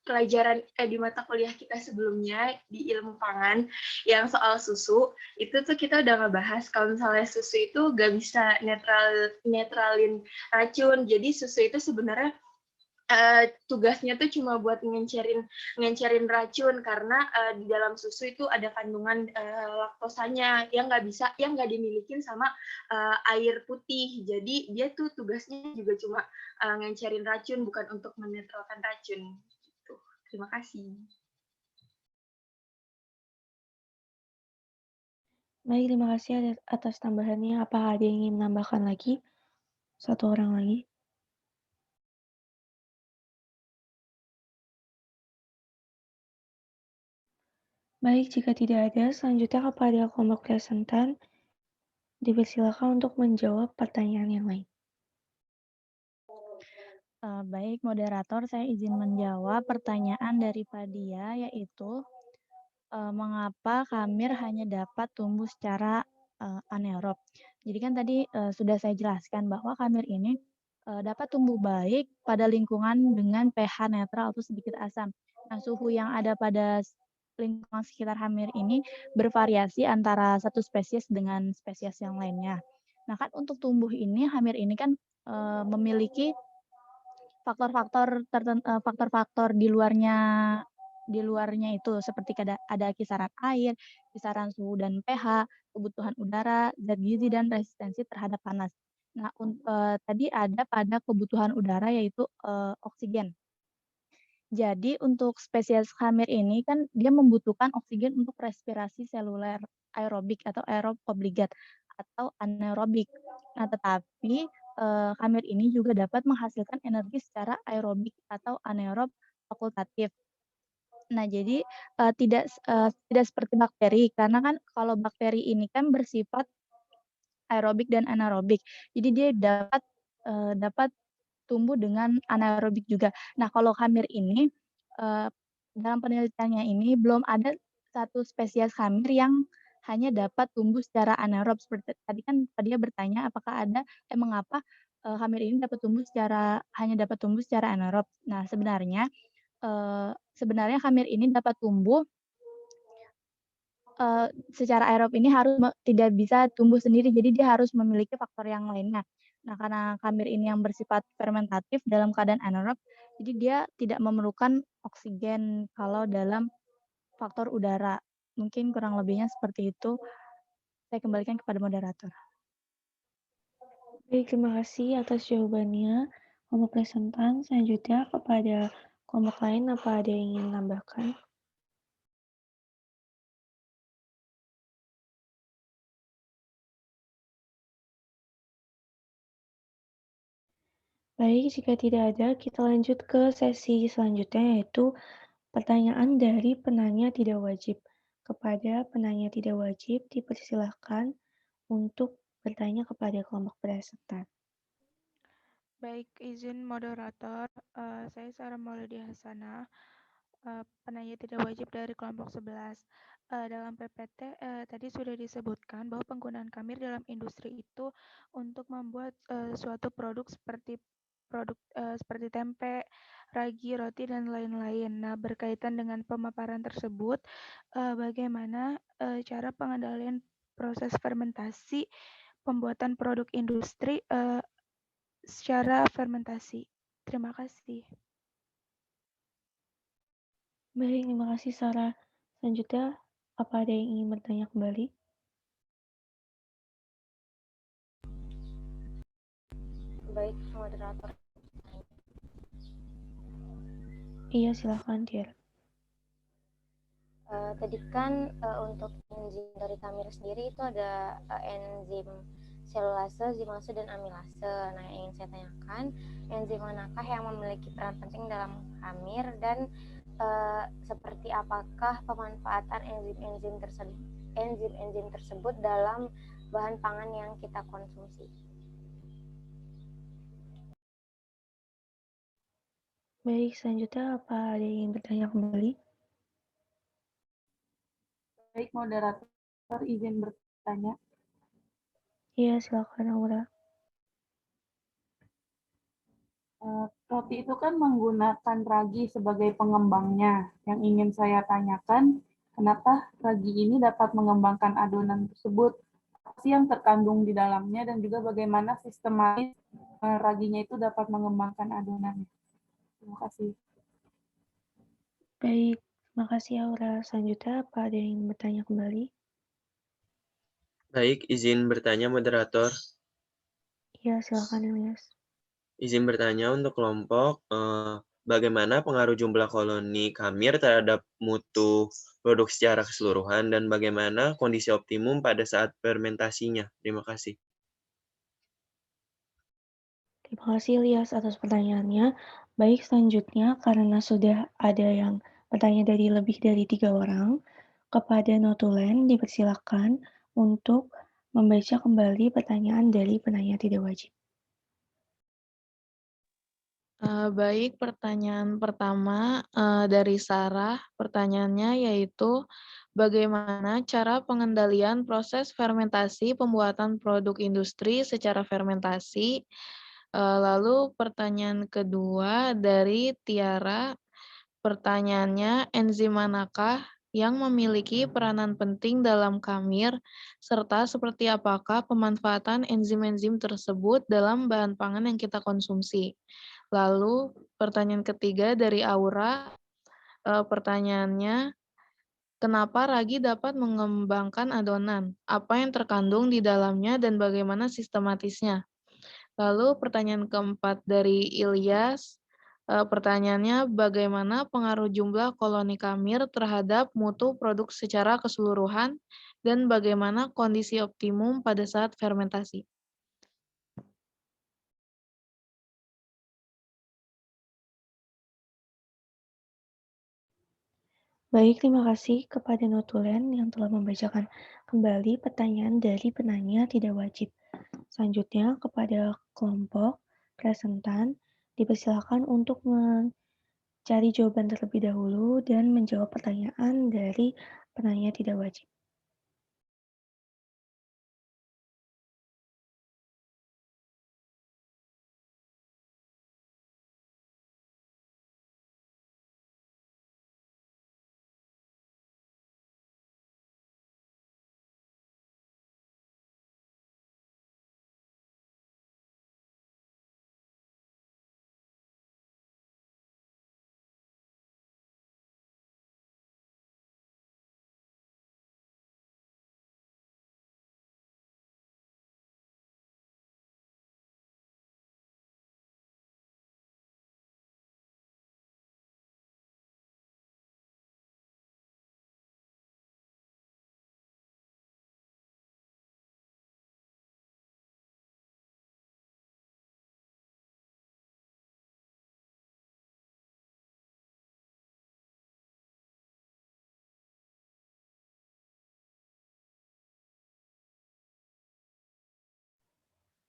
pelajaran di mata kuliah kita sebelumnya di ilmu pangan yang soal susu itu tuh kita udah ngebahas kalau misalnya susu itu gak bisa netralin racun. Jadi susu itu sebenarnya tugasnya tuh cuma buat ngencerin racun, karena di dalam susu itu ada kandungan laktosanya yang nggak dimilikin sama air putih. Jadi dia tuh tugasnya juga cuma ngencerin racun, bukan untuk menetralkan racun. Gitu. Terima kasih. Baik, terima kasih atas tambahannya. Apa ada yang ingin menambahkan lagi? Satu orang lagi. Baik, jika tidak ada, selanjutnya kepada kelompok presentan, dipersilakan untuk menjawab pertanyaan yang lain. Baik, moderator, saya izin menjawab pertanyaan dari Padia, yaitu mengapa khamir hanya dapat tumbuh secara anaerob. Jadi kan tadi sudah saya jelaskan bahwa khamir ini dapat tumbuh baik pada lingkungan dengan pH netral atau sedikit asam. Nah, suhu yang ada pada lingkungan sekitar khamir ini bervariasi antara satu spesies dengan spesies yang lainnya. Nah, kan untuk tumbuh ini, khamir ini kan memiliki faktor-faktor di luarnya itu seperti ada kisaran air, kisaran suhu dan pH, kebutuhan udara, zat gizi dan resistensi terhadap panas. Nah, tadi ada pada kebutuhan udara yaitu oksigen. Jadi untuk spesies khamir ini kan dia membutuhkan oksigen untuk respirasi seluler aerobik atau aerob obligat atau anaerobik. Nah, tetapi khamir ini juga dapat menghasilkan energi secara aerobik atau anaerob fakultatif. Nah, jadi tidak seperti bakteri, karena kan kalau bakteri ini kan bersifat aerobik dan anaerobik. Jadi dia dapat tumbuh dengan anaerobik juga. Nah, kalau khamir ini dalam penelitiannya ini belum ada satu spesies khamir yang hanya dapat tumbuh secara anaerob. Seperti tadi kan dia bertanya apakah ada mengapa khamir ini hanya dapat tumbuh secara anaerob. Nah, sebenarnya khamir ini dapat tumbuh secara aerob ini tidak bisa tumbuh sendiri, jadi dia harus memiliki faktor yang lainnya. Nah, karena khamir ini yang bersifat fermentatif dalam keadaan anaerob, jadi dia tidak memerlukan oksigen kalau dalam faktor udara. Mungkin kurang lebihnya seperti itu. Saya kembalikan kepada moderator. Baik, terima kasih atas jawabannya. Kelompok presentan, selanjutnya kepada kelompok lain, apa ada yang ingin menambahkan? Baik, jika tidak ada, kita lanjut ke sesi selanjutnya, yaitu pertanyaan dari penanya tidak wajib. Kepada penanya tidak wajib, dipersilahkan untuk bertanya kepada kelompok presentan. Baik, izin moderator, saya Sarah Maulidi Hasanah, penanya tidak wajib dari kelompok 11. Dalam PPT tadi sudah disebutkan bahwa penggunaan khamir dalam industri itu untuk membuat suatu produk seperti tempe, ragi, roti, dan lain-lain. Nah, berkaitan dengan pemaparan tersebut, bagaimana cara pengendalian proses fermentasi pembuatan produk industri secara fermentasi? Terima kasih. Baik, terima kasih Sarah. Selanjutnya, apa ada yang ingin bertanya kembali? Baik, moderator. Iya, silakan, Tiara. Tadi kan untuk enzim dari khamir sendiri itu ada enzim selulase, zimase, dan amilase. Nah, yang ingin saya tanyakan, enzim manakah yang memiliki peran penting dalam khamir dan seperti apakah pemanfaatan enzim-enzim tersebut dalam bahan pangan yang kita konsumsi? Baik, selanjutnya apa ada yang ingin bertanya kembali? Baik, moderator izin bertanya. Iya, silakan Aura. Roti itu kan menggunakan ragi sebagai pengembangnya. Yang ingin saya tanyakan, kenapa ragi ini dapat mengembangkan adonan tersebut? Apa sih yang terkandung di dalamnya dan juga bagaimana sistematis raginya itu dapat mengembangkan adonannya? Terima kasih. Baik, terima kasih Aura. Selanjutnya apa ada yang ingin bertanya kembali? Baik, izin bertanya moderator. Iya, silakan Ilyas. Izin bertanya untuk kelompok, bagaimana pengaruh jumlah koloni khamir terhadap mutu produk secara keseluruhan dan bagaimana kondisi optimum pada saat fermentasinya? Terima kasih. Terima kasih Ilyas atas pertanyaannya. Baik, selanjutnya karena sudah ada yang bertanya dari lebih dari 3 orang, kepada Notulen dipersilakan untuk membaca kembali pertanyaan dari penanya tidak wajib. Baik, pertanyaan pertama dari Sarah. Pertanyaannya yaitu, bagaimana cara pengendalian proses fermentasi pembuatan produk industri secara fermentasi? Lalu pertanyaan kedua dari Tiara. Pertanyaannya, enzim manakah yang memiliki peranan penting dalam khamir, serta seperti apakah pemanfaatan enzim-enzim tersebut dalam bahan pangan yang kita konsumsi? Lalu pertanyaan ketiga dari Aura, pertanyaannya, kenapa ragi dapat mengembangkan adonan? Apa yang terkandung di dalamnya dan bagaimana sistematisnya? Lalu pertanyaan keempat dari Ilyas, pertanyaannya bagaimana pengaruh jumlah koloni khamir terhadap mutu produk secara keseluruhan dan bagaimana kondisi optimum pada saat fermentasi? Baik, terima kasih kepada Notulen yang telah membacakan kembali pertanyaan dari penanya tidak wajib. Selanjutnya kepada kelompok presentan dipersilakan untuk mencari jawaban terlebih dahulu dan menjawab pertanyaan dari penanya tidak wajib.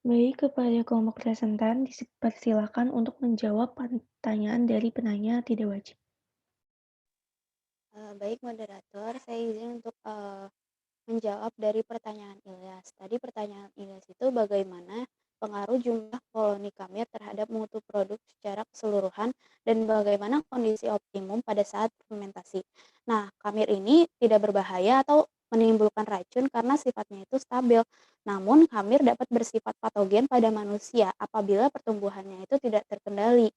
Baik, kepada kelompok presentan dipersilakan untuk menjawab pertanyaan dari penanya tidak wajib. Baik moderator, saya izin untuk menjawab dari pertanyaan Ilyas. Tadi pertanyaan Ilyas itu bagaimana pengaruh jumlah koloni kamir terhadap mutu produk secara keseluruhan dan bagaimana kondisi optimum pada saat fermentasi. Nah, kamir ini tidak berbahaya atau menimbulkan racun karena sifatnya itu stabil. Namun, kamir dapat bersifat patogen pada manusia apabila pertumbuhannya itu tidak terkendali.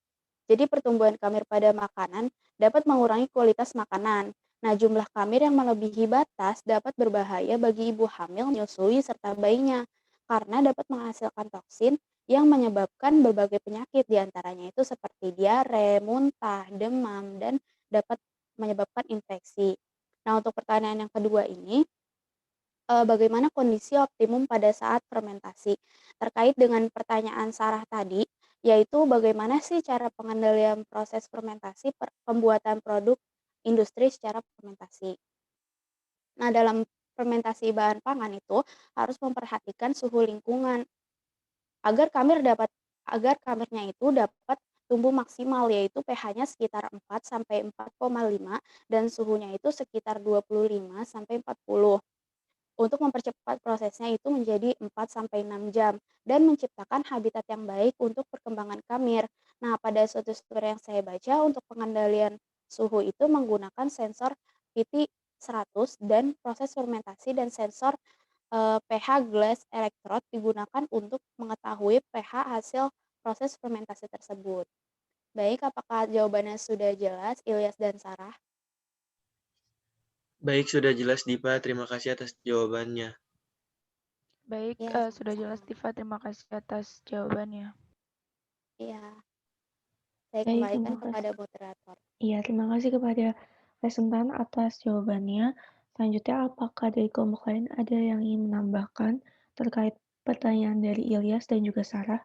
Jadi pertumbuhan kamir pada makanan dapat mengurangi kualitas makanan. Nah, jumlah kamir yang melebihi batas dapat berbahaya bagi ibu hamil, menyusui, serta bayinya karena dapat menghasilkan toksin yang menyebabkan berbagai penyakit diantaranya itu seperti diare, muntah, demam, dan dapat menyebabkan infeksi. Nah, untuk pertanyaan yang kedua ini, bagaimana kondisi optimum pada saat fermentasi? Terkait dengan pertanyaan Sarah tadi, yaitu bagaimana sih cara pengendalian proses fermentasi pembuatan produk industri secara fermentasi. Nah, dalam fermentasi bahan pangan itu harus memperhatikan suhu lingkungan agar kamirnya itu dapat tumbuh maksimal, yaitu pH-nya sekitar 4 sampai 4,5 dan suhunya itu sekitar 25 sampai 40. Untuk mempercepat prosesnya itu menjadi 4 sampai 6 jam dan menciptakan habitat yang baik untuk perkembangan kamir. Nah, pada suatu sumber yang saya baca untuk pengendalian suhu itu menggunakan sensor PT100 dan proses fermentasi dan sensor pH glass electrode digunakan untuk mengetahui pH hasil proses fermentasi tersebut. Baik, apakah jawabannya sudah jelas, Ilyas dan Sarah? Baik, sudah jelas Dipa. Terima kasih atas jawabannya. Baik, Ya, sudah jelas Diva, terima kasih atas jawabannya. Iya. Saya Baik, kembalikan terima kepada kasih. moderator. Iya, terima kasih kepada presentan atas jawabannya. Selanjutnya, apakah dari kelompok lain ada yang ingin menambahkan terkait pertanyaan dari Ilyas dan juga Sarah?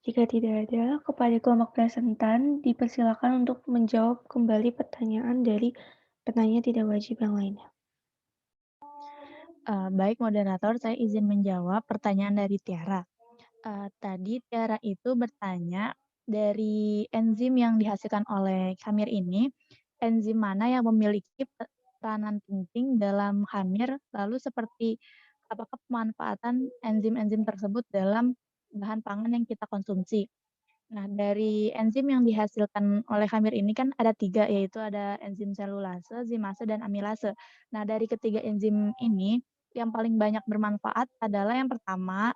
Jika tidak ada, kepada kelompok presentan dipersilakan untuk menjawab kembali pertanyaan dari penanya tidak wajib yang lainnya. Baik moderator, saya izin menjawab pertanyaan dari Tiara. Tadi Tiara itu bertanya dari enzim yang dihasilkan oleh khamir ini, enzim mana yang memiliki peranan penting dalam khamir, lalu seperti apakah pemanfaatan enzim-enzim tersebut dalam bahan pangan yang kita konsumsi. Nah, dari enzim yang dihasilkan oleh khamir ini kan ada 3, yaitu ada enzim selulase, zimase, dan amilase. Nah, dari ketiga enzim ini, yang paling banyak bermanfaat adalah yang pertama,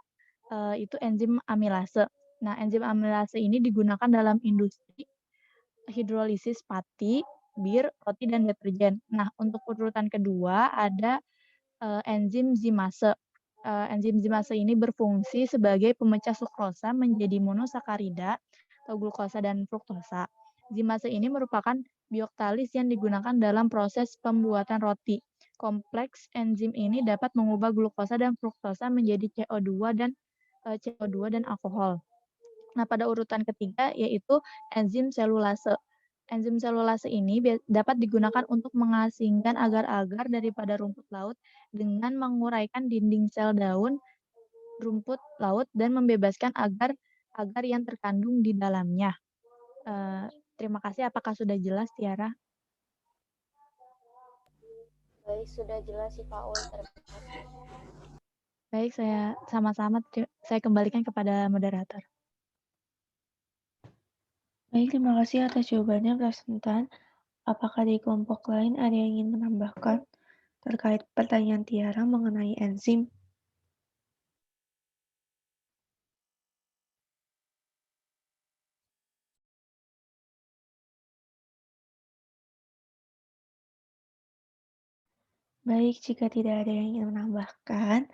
itu enzim amilase. Nah, enzim amilase ini digunakan dalam industri hidrolisis pati, bir, roti, dan deterjen. Nah, untuk urutan kedua ada enzim zimase. Enzim zimase ini berfungsi sebagai pemecah sukrosa menjadi monosakarida atau glukosa dan fruktosa. Zimase ini merupakan bioktalis yang digunakan dalam proses pembuatan roti. Kompleks enzim ini dapat mengubah glukosa dan fruktosa menjadi CO2 dan alkohol. Nah, pada urutan ketiga yaitu enzim selulase. Enzim selulase ini dapat digunakan untuk mengasingkan agar-agar daripada rumput laut dengan menguraikan dinding sel daun rumput laut dan membebaskan agar-agar yang terkandung di dalamnya. Terima kasih. Apakah sudah jelas, Tiara? Baik, sudah jelas sih Pak Ul, terima kasih. Baik, saya sama-sama saya kembalikan kepada moderator. Baik, terima kasih atas jawabannya presentan. Apakah dari kelompok lain ada yang ingin menambahkan terkait pertanyaan Tiara mengenai enzim? Baik, jika tidak ada yang ingin menambahkan,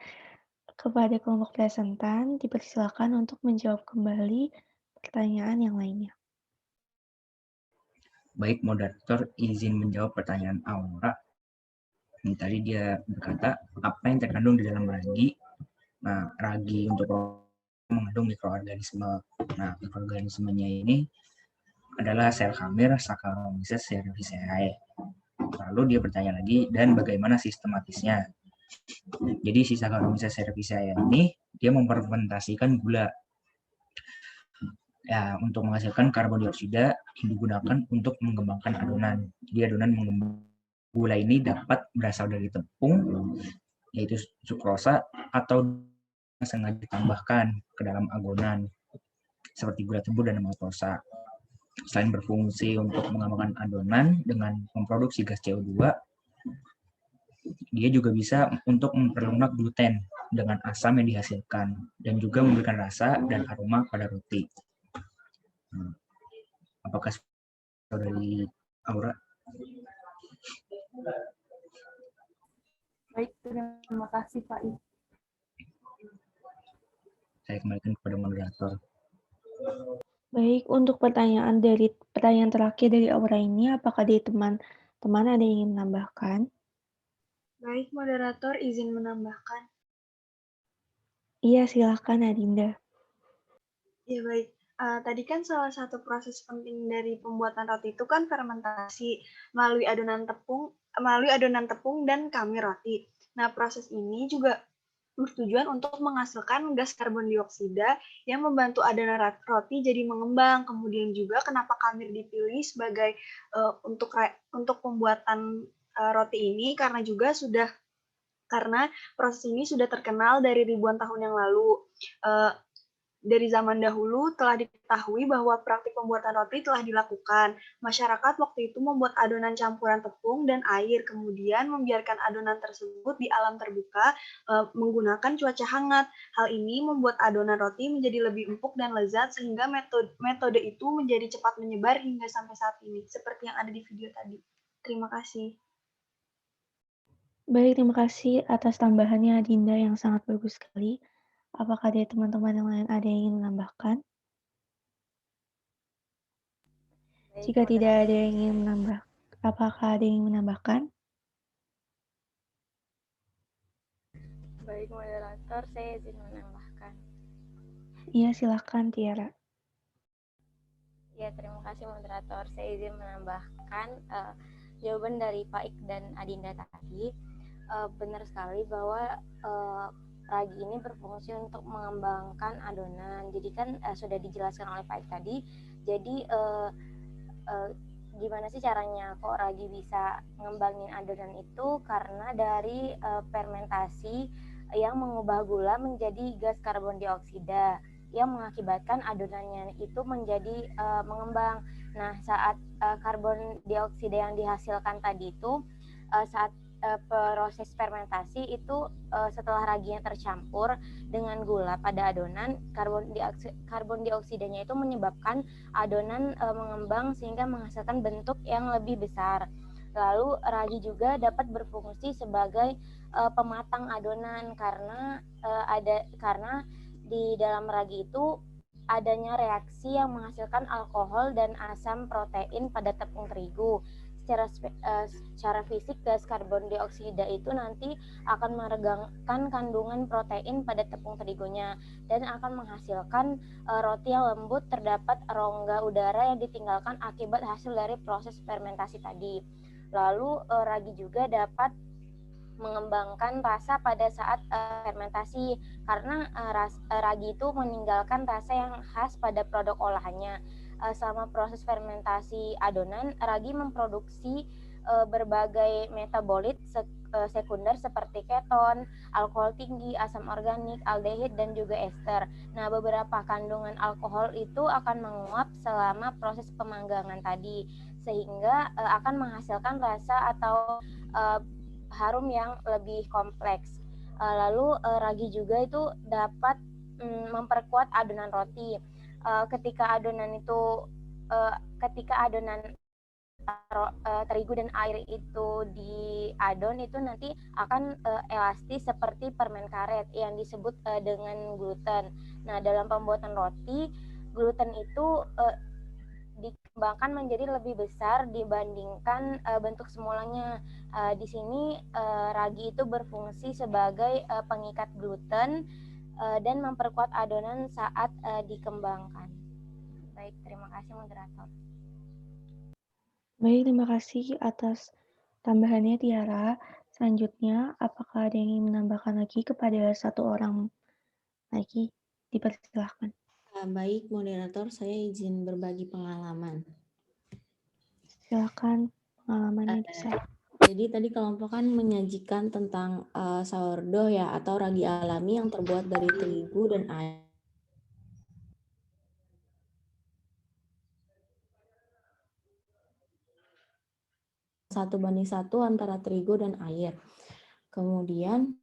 kepada kelompok presentan dipersilakan untuk menjawab kembali pertanyaan yang lainnya. Baik, moderator izin menjawab pertanyaan Aura. Ini tadi dia berkata, apa yang terkandung di dalam ragi? Nah, ragi untuk mengandung mikroorganisme. Nah, mikroorganismenya ini adalah sel khamir Saccharomyces cerevisiae. Lalu dia bertanya lagi, dan bagaimana sistematisnya? Jadi si Saccharomyces cerevisiae ini dia memfermentasikan gula. Ya, untuk menghasilkan karbon dioksida yang digunakan untuk mengembangkan adonan. Jadi adonan gula ini dapat berasal dari tepung, yaitu sukrosa, atau sengaja ditambahkan ke dalam adonan seperti gula tebu dan maltosa. Selain berfungsi untuk mengembangkan adonan dengan memproduksi gas CO2, dia juga bisa untuk memperlunak gluten dengan asam yang dihasilkan dan juga memberikan rasa dan aroma pada roti. Apakah dari Aura? Baik, terima kasih Pak I. Saya kembalikan kepada moderator. Baik, untuk pertanyaan terakhir dari Aura ini, apakah dari teman-teman ada yang ingin menambahkan? Baik, moderator izin menambahkan. Iya, silakan Adinda. Ya baik, tadi kan salah satu proses penting dari pembuatan roti itu kan fermentasi melalui adonan tepung dan khamir roti. Nah, proses ini juga bertujuan untuk menghasilkan gas karbon dioksida yang membantu adonan roti jadi mengembang. Kemudian juga kenapa khamir dipilih sebagai untuk pembuatan roti ini karena proses ini sudah terkenal dari ribuan tahun yang lalu. Dari zaman dahulu telah diketahui bahwa praktik pembuatan roti telah dilakukan. Masyarakat waktu itu membuat adonan campuran tepung dan air, kemudian membiarkan adonan tersebut di alam terbuka menggunakan cuaca hangat. Hal ini membuat adonan roti menjadi lebih empuk dan lezat, sehingga metode itu menjadi cepat menyebar hingga sampai saat ini, seperti yang ada di video tadi. Terima kasih. Baik, terima kasih atas tambahannya Adinda yang sangat bagus sekali. Apakah dari teman-teman yang lain ada yang ingin menambahkan? Jika tidak ada yang ingin apakah ada yang ingin menambahkan? Baik, moderator, saya izin menambahkan. Iya, silakan Tiara. Ya, terima kasih moderator. Saya izin menambahkan jawaban dari Pak Ik dan Adinda tadi. Benar sekali bahwa ragi ini berfungsi untuk mengembangkan adonan. Jadi kan sudah dijelaskan oleh Pak Ik tadi. Jadi gimana sih caranya kok ragi bisa ngembangin adonan itu? Karena dari fermentasi yang mengubah gula menjadi gas karbon dioksida yang mengakibatkan adonannya itu menjadi mengembang. Nah, saat karbon dioksida yang dihasilkan tadi itu saat proses fermentasi itu setelah raginya tercampur dengan gula pada adonan, karbon dioksidanya itu menyebabkan adonan mengembang sehingga menghasilkan bentuk yang lebih besar. Lalu ragi juga dapat berfungsi sebagai pematang adonan karena di dalam ragi itu adanya reaksi yang menghasilkan alkohol dan asam protein pada tepung terigu. Secara fisik gas karbon dioksida itu nanti akan meregangkan kandungan protein pada tepung terigunya dan akan menghasilkan roti yang lembut. Terdapat rongga udara yang ditinggalkan akibat hasil dari proses fermentasi tadi. Lalu ragi juga dapat mengembangkan rasa pada saat fermentasi karena ragi itu meninggalkan rasa yang khas pada produk olahannya. Selama proses fermentasi adonan, ragi memproduksi berbagai metabolit sekunder seperti keton, alkohol tinggi, asam organik, aldehid, dan juga ester. Nah, beberapa kandungan alkohol itu akan menguap selama proses pemanggangan tadi, sehingga akan menghasilkan rasa atau harum yang lebih kompleks. Lalu ragi juga itu dapat memperkuat adonan roti. Ketika adonan terigu dan air itu diadon itu nanti akan elastis seperti permen karet yang disebut dengan gluten. Nah, dalam pembuatan roti, gluten itu dikembangkan menjadi lebih besar dibandingkan bentuk semulanya. Di sini ragi itu berfungsi sebagai pengikat gluten dan memperkuat adonan saat dikembangkan. Baik, terima kasih moderator. Baik, terima kasih atas tambahannya Tiara. Selanjutnya, apakah ada yang ingin menambahkan lagi kepada satu orang lagi? Dipersilahkan. Baik, moderator, saya izin berbagi pengalaman. Silakan pengalamannya bisa. Jadi tadi kelompok kan menyajikan tentang sourdough ya, atau ragi alami yang terbuat dari terigu dan air. 1:1 antara terigu dan air. Kemudian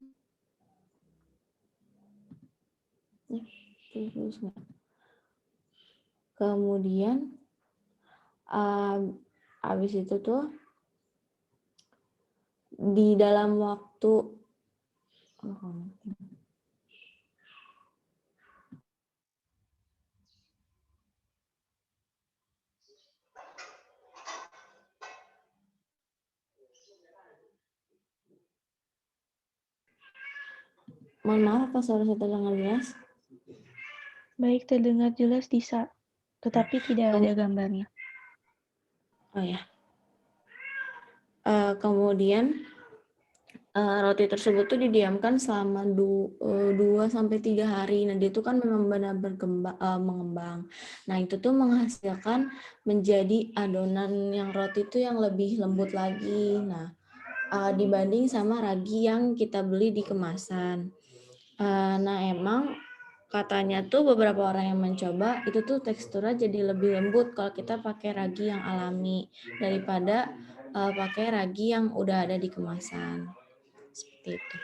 habis itu tuh di dalam waktu mohon maaf, apa suara saya terdengar jelas? Baik, terdengar jelas Disa, tetapi tidak ada gambarnya. Oh ya. Kemudian roti tersebut tuh didiamkan selama 2-3 hari. Nah, dia tuh kan memang benar mengembang. Nah, itu tuh menghasilkan menjadi adonan yang roti itu yang lebih lembut lagi. Nah, dibanding sama ragi yang kita beli di kemasan. Nah, emang katanya tuh beberapa orang yang mencoba itu tuh teksturnya jadi lebih lembut kalau kita pakai ragi yang alami daripada pakai ragi yang udah ada di kemasan. Seperti itu.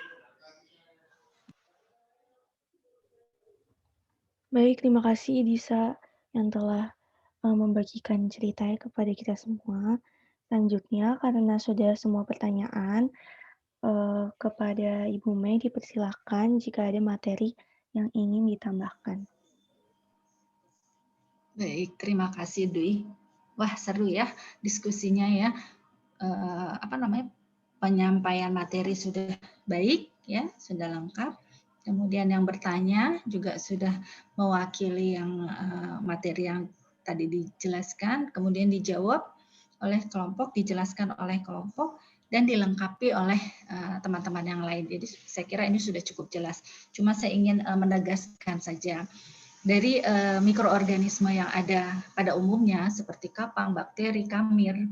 Baik, terima kasih Disa yang telah membagikan ceritanya kepada kita semua. Selanjutnya, karena sudah semua pertanyaan, kepada Ibu Mei dipersilakan jika ada materi yang ingin ditambahkan. Baik, terima kasih Dwi. Wah, seru ya diskusinya ya. Penyampaian materi sudah baik ya, sudah lengkap. Kemudian yang bertanya juga sudah mewakili yang materi yang tadi dijelaskan, kemudian dijawab oleh kelompok, dijelaskan oleh kelompok, dan dilengkapi oleh teman-teman yang lain. Jadi saya kira ini sudah cukup jelas. Cuma saya ingin menegaskan saja, dari mikroorganisme yang ada pada umumnya seperti kapang, bakteri, kamir.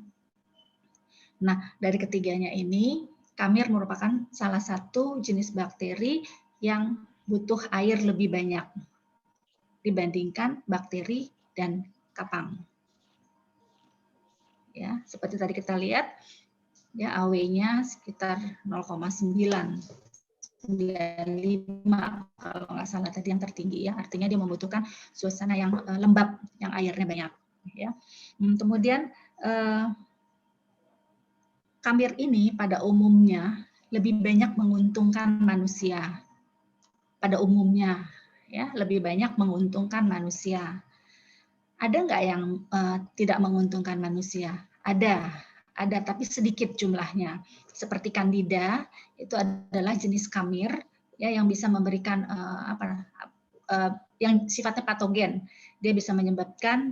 Nah, dari ketiganya ini, kamir merupakan salah satu jenis bakteri yang butuh air lebih banyak dibandingkan bakteri dan kapang. Ya, seperti tadi kita lihat, ya AW-nya sekitar 0,995 kalau nggak salah tadi yang tertinggi ya, artinya dia membutuhkan suasana yang lembab, yang airnya banyak. Ya, kemudian kamir ini pada umumnya lebih banyak menguntungkan manusia. Pada umumnya, ya lebih banyak menguntungkan manusia. Ada nggak yang tidak menguntungkan manusia? Ada, tapi sedikit jumlahnya. Seperti Candida, itu adalah jenis kamir ya yang bisa memberikan yang sifatnya patogen. Dia bisa menyebabkan